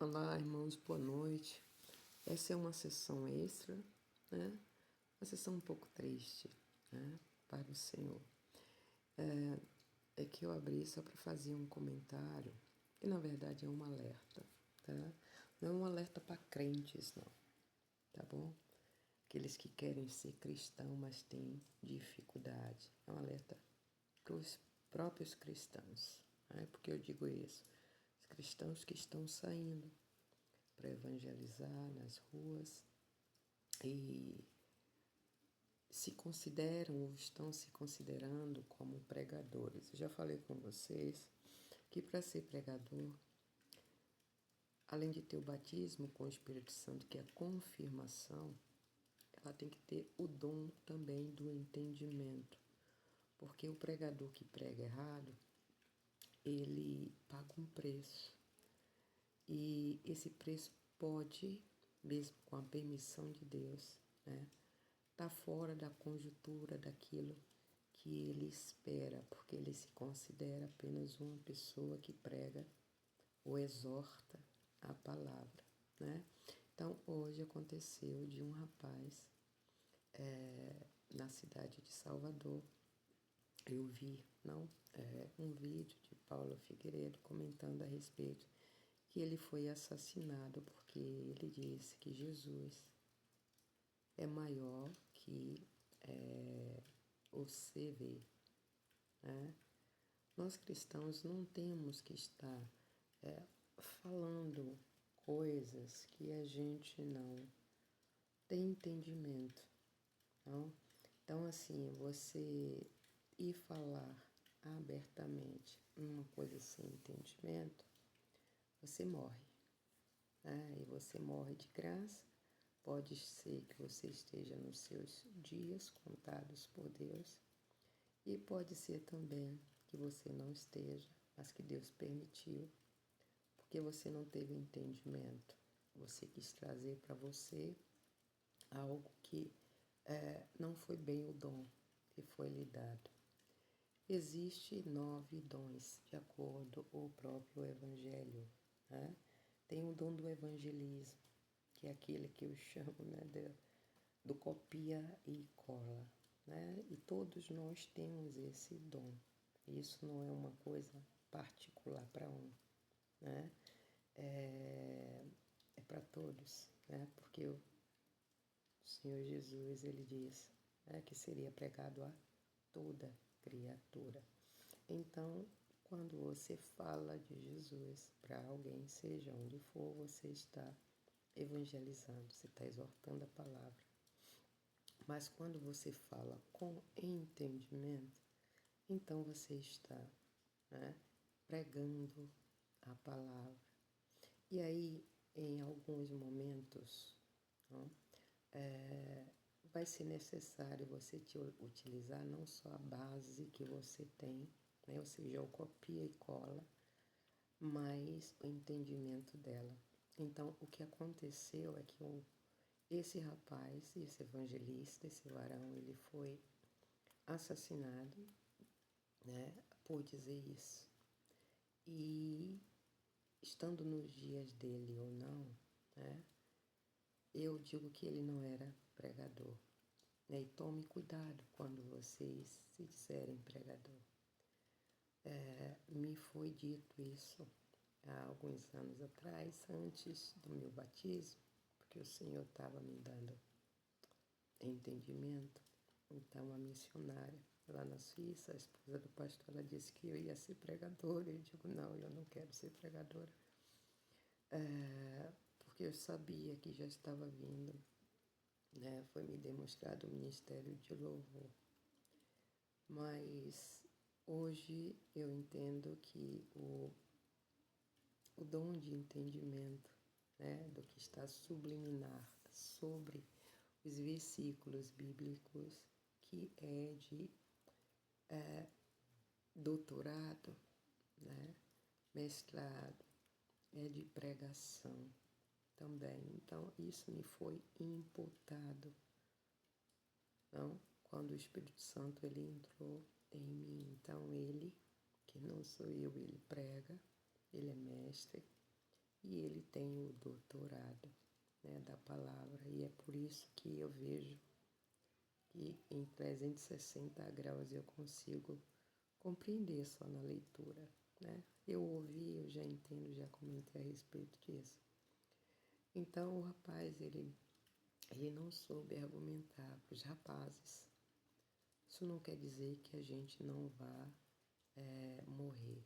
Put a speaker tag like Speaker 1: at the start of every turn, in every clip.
Speaker 1: Olá, irmãos, boa noite. Essa é uma sessão extra, né? Uma sessão um pouco triste, né? Para o Senhor. É que eu abri só para fazer um comentário, que na verdade é um alerta, tá? Não é um alerta para crentes, não, tá bom? Aqueles que querem ser cristão, mas têm dificuldade. É um alerta para os próprios cristãos, né? Porque eu digo isso, os cristãos que estão saindo para evangelizar nas ruas e se consideram ou estão se considerando como pregadores. Eu já falei com vocês que para ser pregador, além de ter o batismo com o Espírito Santo, que é a confirmação, ela tem que ter o dom também do entendimento. Porque o pregador que prega errado, ele paga um preço. E esse preço pode, mesmo com a permissão de Deus, né, tá fora da conjuntura daquilo que ele espera, porque ele se considera apenas uma pessoa que prega ou exorta a palavra, né? Então, hoje aconteceu de um rapaz na cidade de Salvador. Eu vi, um vídeo de Paulo Figueiredo comentando a respeito que ele foi assassinado porque ele disse que Jesus é maior que o CV, né? Nós cristãos não temos que estar falando coisas que a gente não tem entendimento, não? Então, assim, você ir falar abertamente uma coisa sem entendimento, você morre, né? E você morre de graça. Pode ser que você esteja nos seus dias contados por Deus, e pode ser também que você não esteja, mas que Deus permitiu, porque você não teve entendimento. Você quis trazer para você algo que não foi bem o dom que foi lhe dado. Existem 9 dons, de acordo com o próprio Evangelho, né? Tem o dom do evangelismo, que é aquele que eu chamo, né, do copia e cola, né? E todos nós temos esse dom. Isso não é uma coisa particular para um, né? É para todos, né? Porque o Senhor Jesus, ele diz, né, que seria pregado a toda criatura. Então, quando você fala de Jesus para alguém, seja onde for, você está evangelizando, você está exortando a palavra. Mas quando você fala com entendimento, então você está, né, pregando a palavra. E aí, em alguns momentos, não, vai ser necessário você utilizar não só a base que você tem, né, ou seja, o copia e cola, mas o entendimento dela. Então, o que aconteceu é que esse rapaz, esse evangelista, esse varão, ele foi assassinado, né, por dizer isso. E estando nos dias dele ou não, né, eu digo que ele não era pregador. Né, e tome cuidado quando vocês se disserem pregador. Me foi dito isso há alguns anos atrás, antes do meu batismo, porque o Senhor estava me dando entendimento. Então, a missionária lá na Suíça, a esposa do pastor, ela disse que eu ia ser pregadora. Eu digo, não, eu não quero ser pregadora. Porque eu sabia que já estava vindo, né? Foi me demonstrado o ministério de louvor. Mas hoje eu entendo que o dom de entendimento, né, do que está subliminar sobre os versículos bíblicos, que é de doutorado, né, mestrado, é de pregação também. Então, isso me foi imputado, não? Quando o Espírito Santo ele entrou em mim. Então, ele, que não sou eu, ele prega, ele é mestre, e ele tem o doutorado, né, da palavra. E é por isso que eu vejo que em 360 graus eu consigo compreender só na leitura, né? Eu ouvi, eu já entendo, já comentei a respeito disso. Então o rapaz, ele não soube argumentar para os rapazes. Isso não quer dizer que a gente não vá morrer,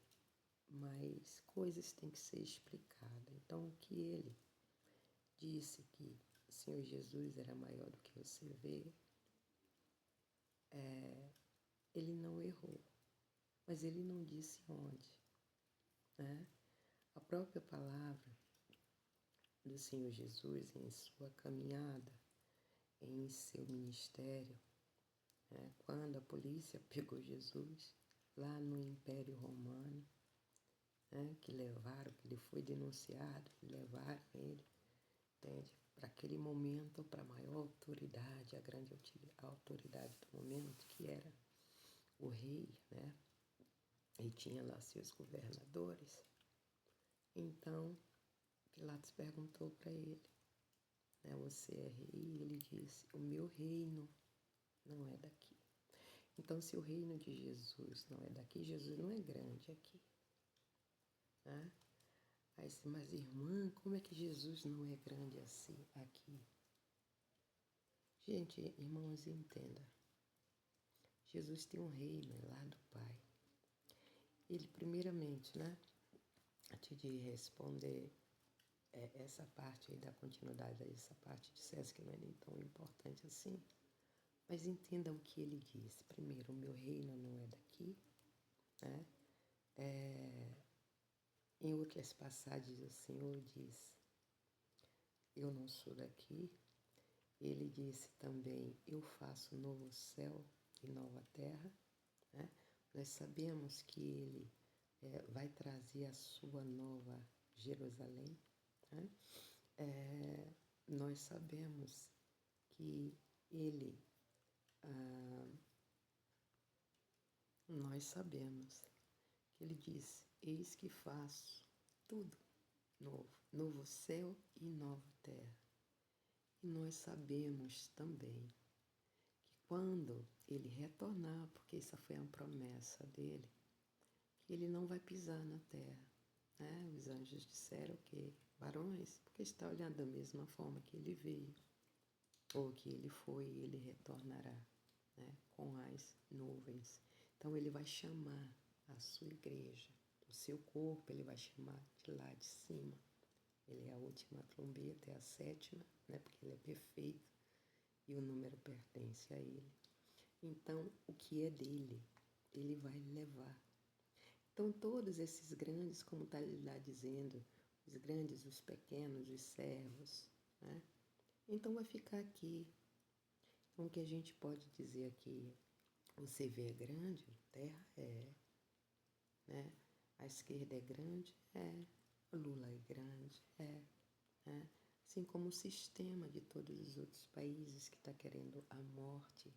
Speaker 1: mas coisas têm que ser explicadas. Então o que ele disse que o Senhor Jesus era maior do que você vê, ele não errou, mas ele não disse onde, né? A própria palavra do Senhor Jesus em sua caminhada, em seu ministério, né? Quando a polícia pegou Jesus lá no Império Romano, né? Que levaram, que ele foi denunciado, que levaram ele, entende? Para aquele momento, para a maior autoridade, a grande autoridade do momento, que era o rei, né? E tinha lá seus governadores. Então, Pilatos perguntou para ele, né, você é rei? E ele disse, o meu reino não é daqui. Então, se o reino de Jesus não é daqui, Jesus não é grande aqui. Né? Aí, mas irmã, como é que Jesus não é grande assim aqui? Gente, irmãos, entenda. Jesus tem um reino lá do Pai. Ele, primeiramente, né, antes de responder essa parte aí da continuidade dessa parte de César, que não é nem tão importante assim, mas entenda o que ele disse. Primeiro, o meu reino não é daqui, né? Em outras passagens o Senhor diz, eu não sou daqui. Ele disse também, eu faço novo céu e nova terra, né? Nós sabemos que ele vai trazer a sua nova Jerusalém, né? Nós sabemos que ele, nós sabemos que ele disse, eis que faço tudo novo, novo céu e nova terra. E nós sabemos também que quando ele retornar, porque essa foi a promessa dele, que ele não vai pisar na terra. Né? Os anjos disseram que, varões, porque está olhando da mesma forma que ele veio, ou que ele foi, ele retornará, né? Com as nuvens. Então ele vai chamar a sua igreja, o seu corpo, ele vai chamar de lá de cima. Ele é a última trombeta, é a sétima, né? Porque ele é perfeito e o número pertence a ele. Então, o que é dele, ele vai levar. Então, todos esses grandes, como está lá dizendo, os grandes, os pequenos, os servos, né? Então, vai ficar aqui. Então, o que a gente pode dizer aqui, o CV é grande, a terra é, né? A esquerda é grande, é. O Lula é grande, é. Né? Assim como o sistema de todos os outros países que está querendo a morte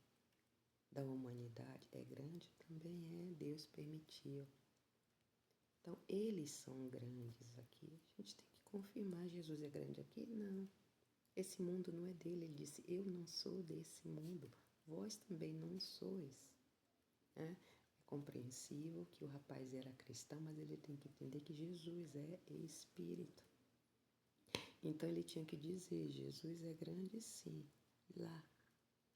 Speaker 1: da humanidade é grande, também é. Deus permitiu. Então, eles são grandes aqui. A gente tem que confirmar, Jesus é grande aqui? Não. Esse mundo não é dele. Ele disse, eu não sou desse mundo. Vós também não sois. Né? É compreensível que o rapaz era cristão, mas ele tem que entender que Jesus é Espírito. Então ele tinha que dizer, Jesus é grande sim, lá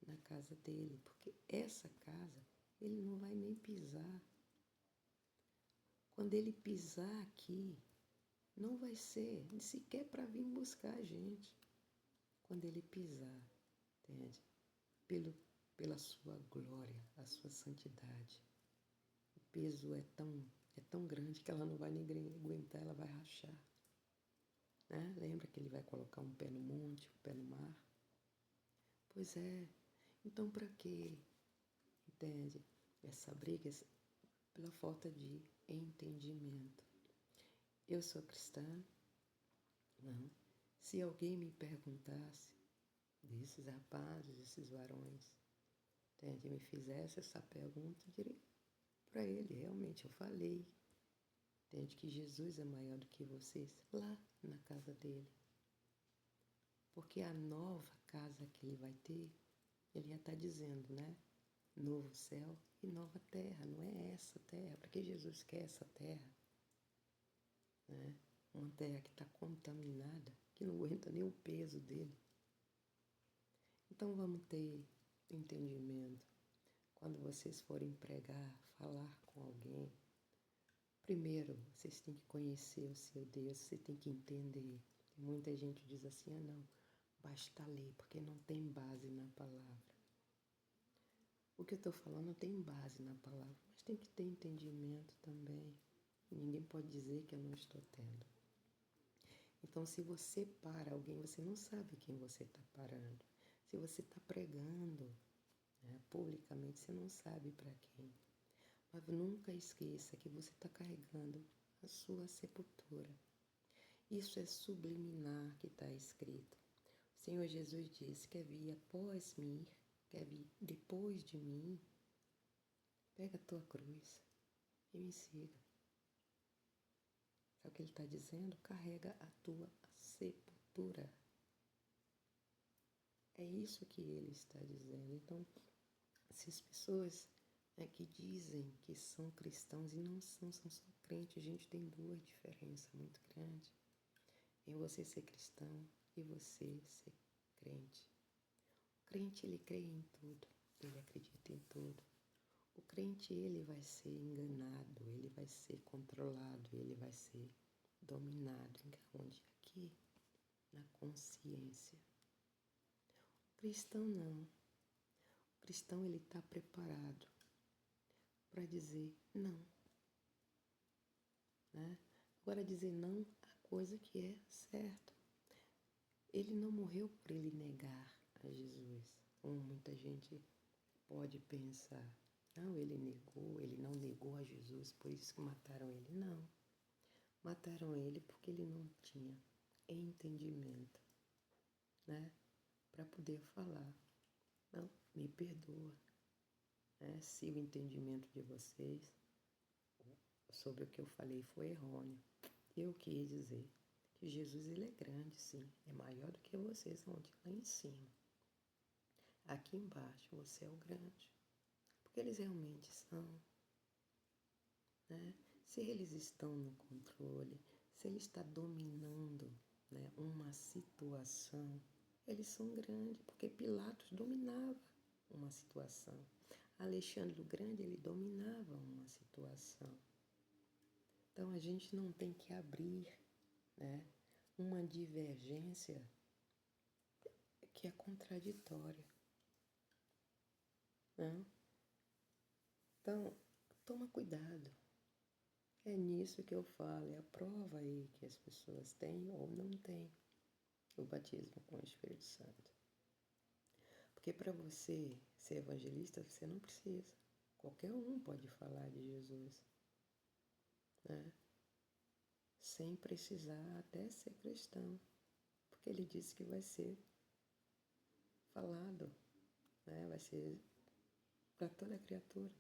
Speaker 1: na casa dele, porque essa casa ele não vai nem pisar. Quando ele pisar aqui, não vai ser sequer para vir buscar a gente. Quando ele pisar, entende? Pela sua glória, a sua santidade. O peso é tão grande que ela não vai nem aguentar, ela vai rachar. Né? Lembra que ele vai colocar um pé no monte, um pé no mar? Pois é. Então, para quê? Entende? Essa briga pela falta de entendimento. Eu sou cristã? Não. Se alguém me perguntasse, desses rapazes, desses varões, entende? Me fizesse essa pergunta, eu diria para ele, realmente, eu falei. Entende? Que Jesus é maior do que vocês lá na casa dele. Porque a nova casa que ele vai ter, ele já está dizendo, né? Novo céu e nova terra. Não é essa terra. Para que Jesus quer essa terra? Né? Uma terra que está contaminada, que não aguenta nem o peso dele. Então vamos ter entendimento. Quando vocês forem pregar, falar com alguém, primeiro vocês têm que conhecer o seu Deus, você tem que entender. Muita gente diz assim, não, basta ler, porque não tem base na palavra. O que eu estou falando não tem base na palavra, mas tem que ter entendimento também. Ninguém pode dizer que eu não estou tendo. Então, se você para alguém, você não sabe quem você está parando. Se você está pregando, né, publicamente, você não sabe para quem. Mas nunca esqueça que você está carregando a sua sepultura. Isso é subliminar que está escrito. O Senhor Jesus disse, quer vir após mim, quer vir depois de mim, pega a tua cruz e me siga. Sabe o que ele está dizendo? Carrega a tua sepultura. É isso que ele está dizendo. Então, se as pessoas que dizem que são cristãos e não são só crentes, a gente tem duas diferenças muito grandes. Em você ser cristão e você ser crente. O crente, ele crê em tudo, ele acredita em tudo. O crente, ele vai ser enganado, ele vai ser controlado, ele vai ser dominado. Onde? Aqui, na consciência. O cristão não. O cristão, ele está preparado para dizer não. Né? Agora, dizer não a coisa que é certa. Ele não morreu por ele negar a Jesus, como muita gente pode pensar. Não, ele não negou a Jesus, por isso que mataram ele. Não, mataram ele porque ele não tinha entendimento, né? Para poder falar, não, me perdoa, né? Se o entendimento de vocês sobre o que eu falei foi errôneo, eu quis dizer que Jesus, ele é grande, sim, é maior do que vocês, onde lá em cima. Aqui embaixo você é o grande, porque eles realmente são, né? Se eles estão no controle, se ele está dominando, né, uma situação, eles são grandes, porque Pilatos dominava uma situação. Alexandre o Grande, ele dominava uma situação. Então a gente não tem que abrir, né, uma divergência que é contraditória. Não? Então, toma cuidado. É nisso que eu falo, é a prova aí que as pessoas têm ou não têm o batismo com o Espírito Santo. Porque para você ser evangelista, você não precisa. Qualquer um pode falar de Jesus, né? Sem precisar até ser cristão. Porque ele disse que vai ser falado, né? Vai ser para toda criatura.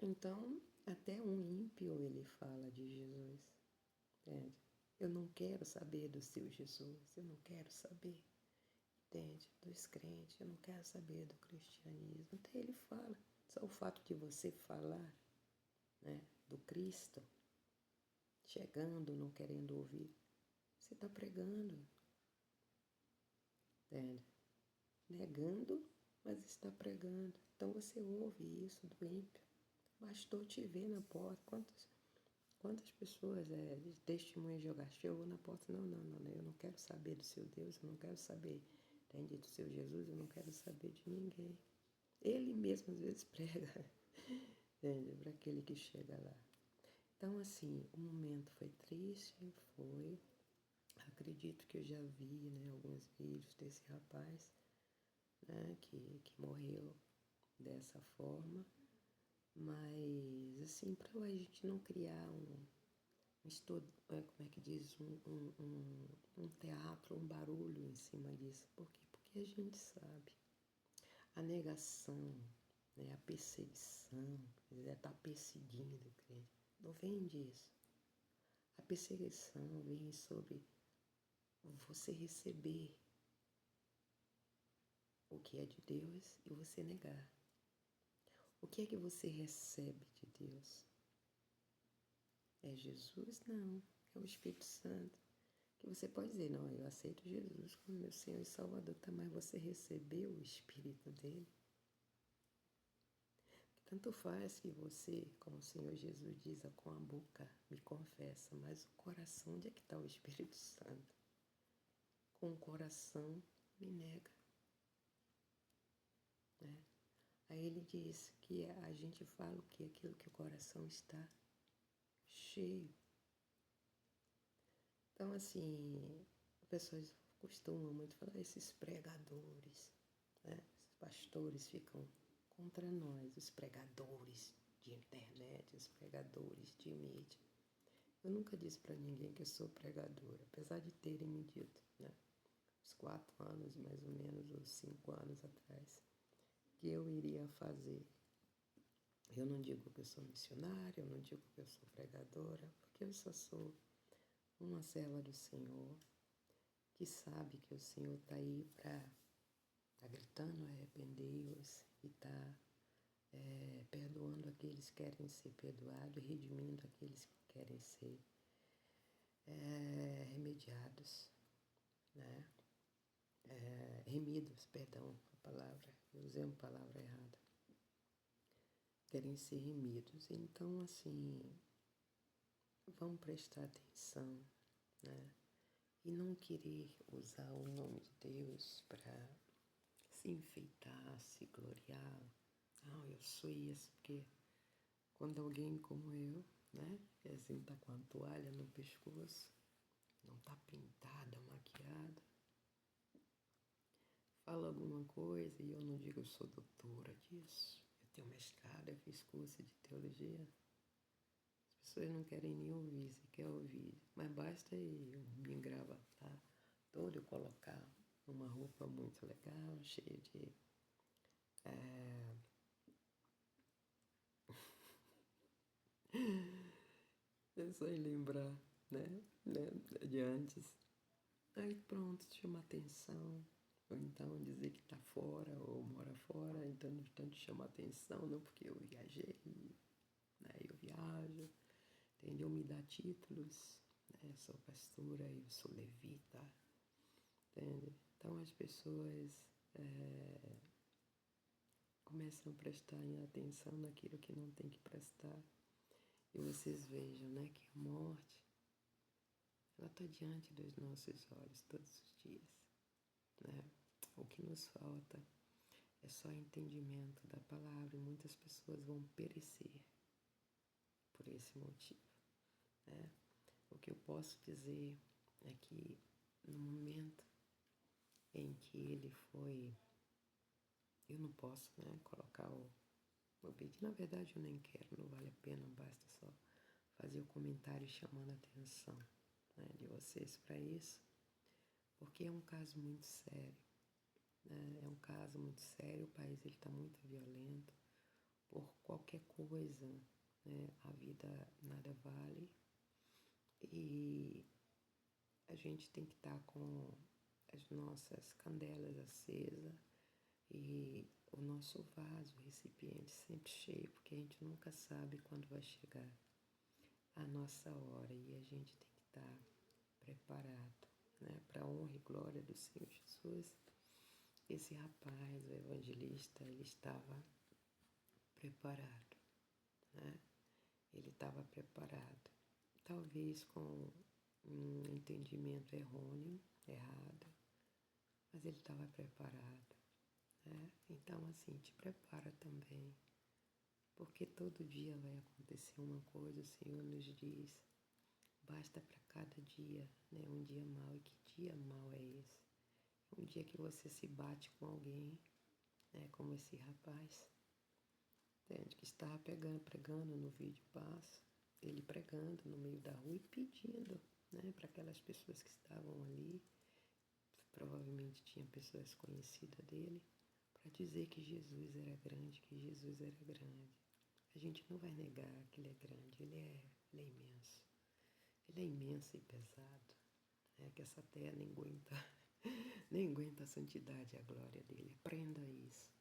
Speaker 1: Então, até um ímpio ele fala de Jesus, entende? Eu não quero saber do seu Jesus, eu não quero saber, entende? Dos crentes, eu não quero saber do cristianismo. Até ele fala. Só o fato de você falar, né, do Cristo, chegando, não querendo ouvir, você está pregando, entende? Negando, mas está pregando. Então você ouve isso do ímpio. Bastou te ver na porta. Quantas pessoas de testemunho de Jeová chegou na porta? Não, eu não quero saber do seu Deus, eu não quero saber, entende, do seu Jesus, eu não quero saber de ninguém. Ele mesmo às vezes prega, entende, para aquele que chega lá. Então, assim, o momento foi triste, foi. Acredito que eu já vi, né, alguns vídeos desse rapaz, né, que morreu dessa forma. Mas, assim, para a gente não criar como é que diz, um teatro, um barulho em cima disso. Por quê? Porque a gente sabe. A negação, né, a perseguição, está perseguindo o crente. não vem disso. A perseguição vem sobre você receber o que é de Deus e você negar. O que é que você recebe de Deus? É Jesus? Não. É o Espírito Santo. Que você pode dizer, não, eu aceito Jesus como meu Senhor e Salvador, tá, mas você recebeu o Espírito dele? Tanto faz que você, como o Senhor Jesus diz, com a boca me confessa, mas o coração, onde é que está o Espírito Santo? Com o coração me nega. Né? Aí ele diz que a gente fala o que? Aquilo que o coração está cheio. Então, assim, as pessoas costumam muito falar, esses pregadores, né? Esses pastores ficam contra nós, os pregadores de internet, os pregadores de mídia. Eu nunca disse para ninguém que eu sou pregadora, apesar de terem me dito, né? Uns 4 anos, mais ou menos, ou 5 anos atrás, que eu iria fazer. Eu não digo que eu sou missionária, eu não digo que eu sou pregadora, porque eu só sou uma serva do Senhor, que sabe que o Senhor está aí para tá gritando, arrependei-vos, e está perdoando aqueles que querem ser perdoados, redimindo aqueles que querem ser remediados, né? Remidos, perdão, a palavra, eu usei uma palavra errada. Querem ser remidos. Então, assim, vamos prestar atenção, né? E não querer usar o nome de Deus para se enfeitar, se gloriar. Não, eu sou isso, porque quando alguém como eu, né, que assim tá com a toalha no pescoço, não tá pintada, maquiada, fala alguma coisa e eu não digo eu sou doutora disso, eu tenho mestrado, eu fiz curso de teologia. As pessoas não querem nem ouvir, se quer ouvir, mas basta eu me engravatar todo, eu colocar uma roupa muito legal, cheia de é só em lembrar, né, de antes. Aí pronto, chama atenção. Ou então dizer que está fora ou mora fora, então não tanto chama atenção, não porque eu viajei, né, eu viajo, entendeu? Me dá títulos, né, eu sou pastora, eu sou levita, entende? Então as pessoas começam a prestar atenção naquilo que não tem que prestar. E vocês vejam, né, que a morte, ela está diante dos nossos olhos todos os dias, né? O que nos falta é só entendimento da palavra e muitas pessoas vão perecer por esse motivo, né? O que eu posso dizer é que no momento em que ele foi, eu não posso, né, colocar o vídeo, na verdade eu nem quero, não vale a pena, basta só fazer o comentário chamando a atenção, né, de vocês para isso, porque é um caso muito sério. É um caso muito sério, o país está muito violento, por qualquer coisa, né, a vida nada vale e a gente tem que estar com as nossas candelas acesas e o nosso vaso, o recipiente sempre cheio, porque a gente nunca sabe quando vai chegar a nossa hora e a gente tem que estar preparado, né, para a honra e glória do Senhor Jesus. Esse rapaz, o evangelista, ele estava preparado, né? Ele estava preparado, talvez com um entendimento errôneo, errado, mas ele estava preparado, né? Então, assim, te prepara também, porque todo dia vai acontecer uma coisa, o Senhor nos diz, basta para cada dia, né, um dia mau. E que dia mau é esse? Um dia que você se bate com alguém, né, como esse rapaz, entende? Que estava pregando no vídeo passa, ele pregando no meio da rua e pedindo, né, para aquelas pessoas que estavam ali, provavelmente tinha pessoas conhecidas dele, para dizer que Jesus era grande, que Jesus era grande. A gente não vai negar que ele é grande, ele é Ele é imenso. Ele é imenso e pesado. É que essa terra nem aguenta, nem aguenta a santidade e a glória dele. Aprenda isso.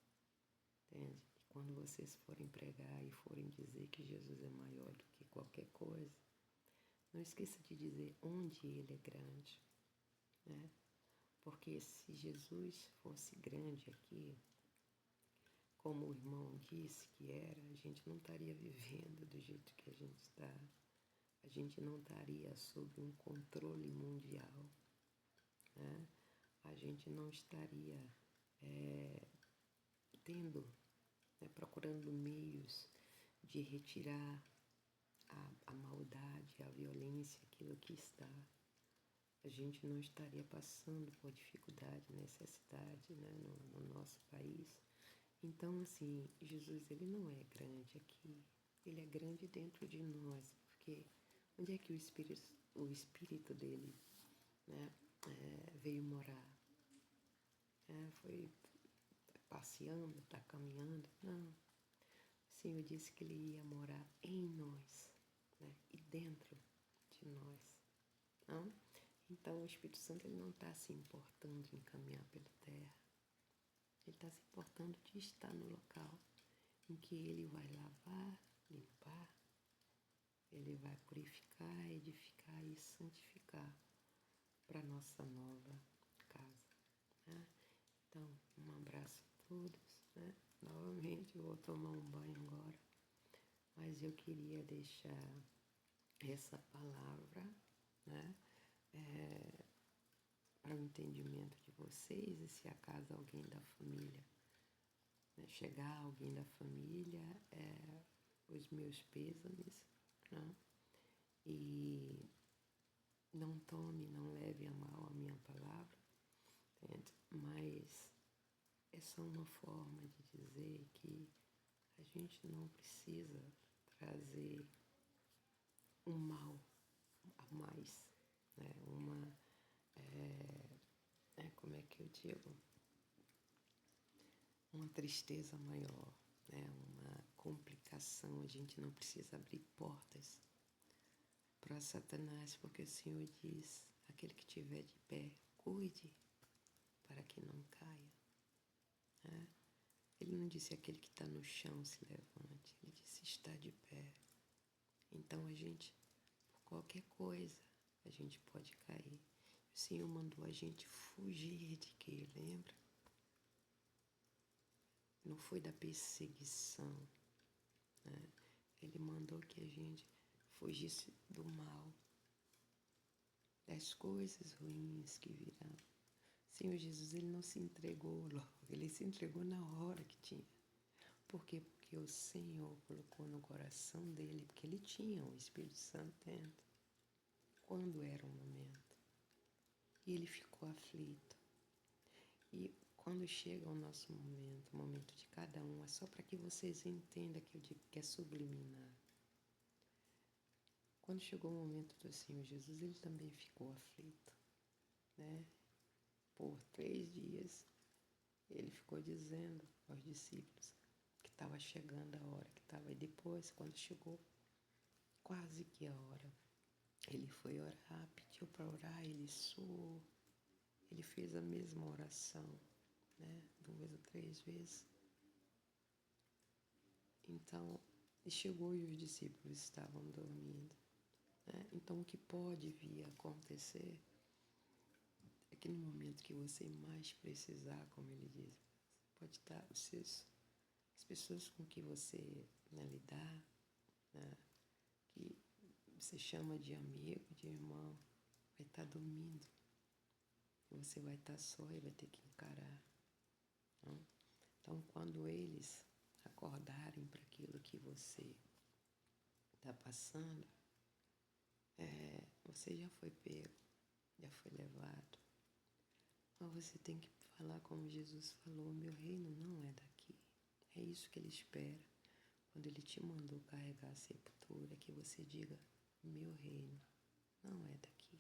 Speaker 1: Entende? E quando vocês forem pregar e forem dizer que Jesus é maior do que qualquer coisa, não esqueça de dizer onde ele é grande, né? Porque se Jesus fosse grande aqui, como o irmão disse que era, a gente não estaria vivendo do jeito que a gente está. A gente não estaria sob um controle mundial, né? A gente não estaria tendo, né, procurando meios de retirar a maldade, a violência, aquilo que está. A gente não estaria passando por dificuldade, necessidade, né, no nosso país. Então, assim, Jesus, ele não é grande aqui, ele é grande dentro de nós, porque onde é que o Espírito dele, né, veio morar? Foi passeando, está caminhando? Não. O Senhor disse que ele ia morar em nós, né, e dentro de nós. Não? Então, o Espírito Santo ele não está se importando em caminhar pela terra. Ele está se importando de estar no local em que ele vai lavar, limpar, ele vai purificar, edificar e santificar para a nossa nova casa. Né? Então, um abraço a todos. Né? Novamente, eu vou tomar um banho agora, mas eu queria deixar essa palavra, né? Para o entendimento de vocês, e se acaso alguém da família, né, chegar alguém da família, os meus pêsames, né? E não tome, não leve a mal a minha palavra, entende? Mas é só uma forma de dizer que a gente não precisa trazer um mal a mais, né? Como é que eu digo? Uma tristeza maior, né? Uma complicação. A gente não precisa abrir portas para Satanás, porque o Senhor diz, aquele que estiver de pé, cuide para que não caia. Né? Ele não disse aquele que está no chão se levante, ele disse está de pé. Então a gente, por qualquer coisa, a gente pode cair. O Senhor mandou a gente fugir de quê? Lembra? Não foi da perseguição, né? Ele mandou que a gente fugisse do mal, das coisas ruins que virão. Senhor Jesus, ele não se entregou logo, ele se entregou na hora que tinha. Por quê? Porque o Senhor colocou no coração dele, porque ele tinha o Espírito Santo dentro, quando era o momento. E ele ficou aflito. E quando chega o nosso momento, o momento de cada um, é só para que vocês entendam que eu digo que é subliminar. Quando chegou o momento do Senhor Jesus, ele também ficou aflito, né? Por 3 dias, ele ficou dizendo aos discípulos que estava chegando a hora, que estava. E depois, quando chegou quase que a hora, ele foi orar, pediu para orar, ele suou, ele fez a mesma oração, né? 2 ou 3 vezes. Então, e chegou e os discípulos estavam dormindo. Né? Então, o que pode vir a acontecer é que no momento que você mais precisar, como ele diz, pode estar as pessoas com que você, né, lidar, né, que você chama de amigo, de irmão, vai estar dormindo. E você vai estar só e vai ter que encarar. Não? Então, quando eles acordarem para aquilo que você está passando, você já foi pego, já foi levado. Mas você tem que falar como Jesus falou, meu reino não é daqui. É isso que ele espera. Quando ele te mandou carregar a sepultura, que você diga, meu reino não é daqui.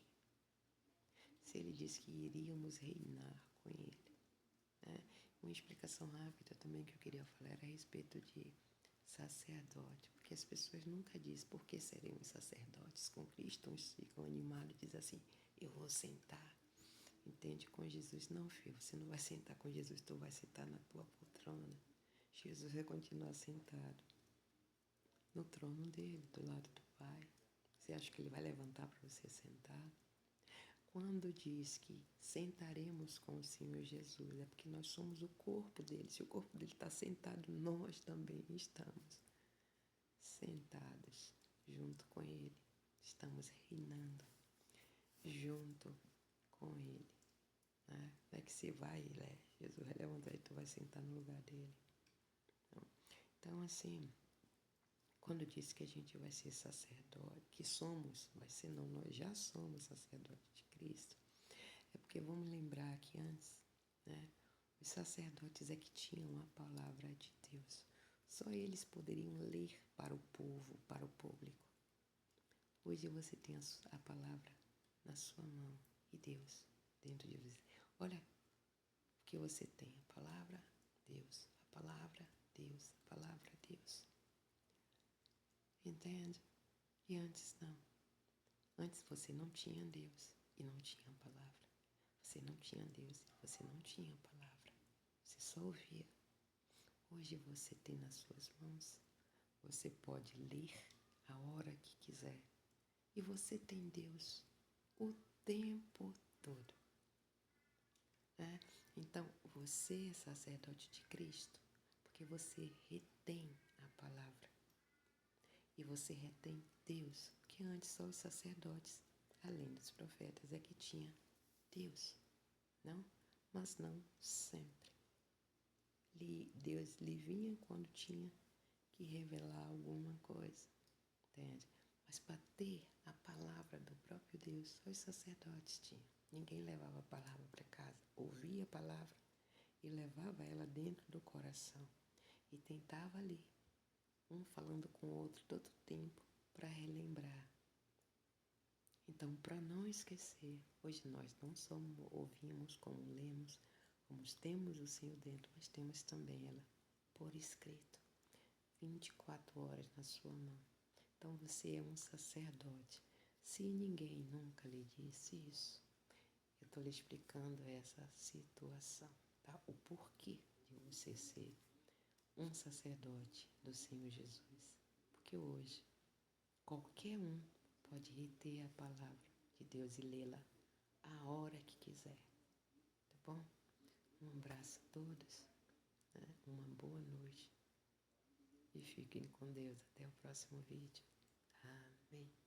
Speaker 1: Se ele disse que iríamos reinar com ele. Né? Uma explicação rápida também que eu queria falar era a respeito de sacerdote. Por que as pessoas nunca dizem por que seremos sacerdotes com Cristo. Uns ficam animados e dizem assim, eu vou sentar. Entende? Com Jesus, não, filho, você não vai sentar com Jesus, tu vai sentar na tua poltrona. Jesus vai continuar sentado no trono dele, do lado do Pai. Você acha que ele vai levantar para você sentar? Quando diz que sentaremos com o Senhor Jesus, é porque nós somos o corpo dele. Se o corpo dele está sentado, nós também estamos sentados junto com ele. Estamos reinando junto com ele. Né? Não é que você vai, Jesus vai levantar e tu vai sentar no lugar dele. Então, assim, quando diz que a gente vai ser sacerdote, que somos, vai ser não, nós já somos sacerdotes de Cristo, é porque vamos lembrar que antes, né, os sacerdotes é que tinham a palavra de Deus. Só eles poderiam ler para o povo, para o público. Hoje você tem a palavra na sua mão e Deus dentro de você. Olha o que você tem, a palavra Deus, a palavra Deus, a palavra Deus. Entende? E antes não. Antes você não tinha Deus e não tinha a palavra. Você não tinha Deus e você não tinha a palavra. Você só ouvia. Hoje você tem nas suas mãos. Você pode ler a hora que quiser. E você tem Deus o tempo todo. Né? Então, você é sacerdote de Cristo porque você retém a palavra. E você retém Deus, que antes só os sacerdotes, além dos profetas, é que tinha Deus. Não? Mas não sempre. Deus lhe vinha quando tinha que revelar alguma coisa. Entende? Mas para ter a palavra do próprio Deus, só os sacerdotes tinham. Ninguém levava a palavra para casa. Ouvia a palavra e levava ela dentro do coração. E tentava ali, um falando com o outro todo o tempo, para relembrar. Então, para não esquecer, hoje nós não só ouvimos, como lemos, como temos o Senhor dentro, mas temos também ela por escrito, 24 horas na sua mão. Então, você é um sacerdote. Se ninguém nunca lhe disse isso, eu estou lhe explicando essa situação, tá? O porquê de você ser um sacerdote do Senhor Jesus. Porque hoje, qualquer um pode reter a palavra de Deus e lê-la a hora que quiser. Tá bom? Um abraço a todos, né? Uma boa noite. E fiquem com Deus. Até o próximo vídeo. Amém.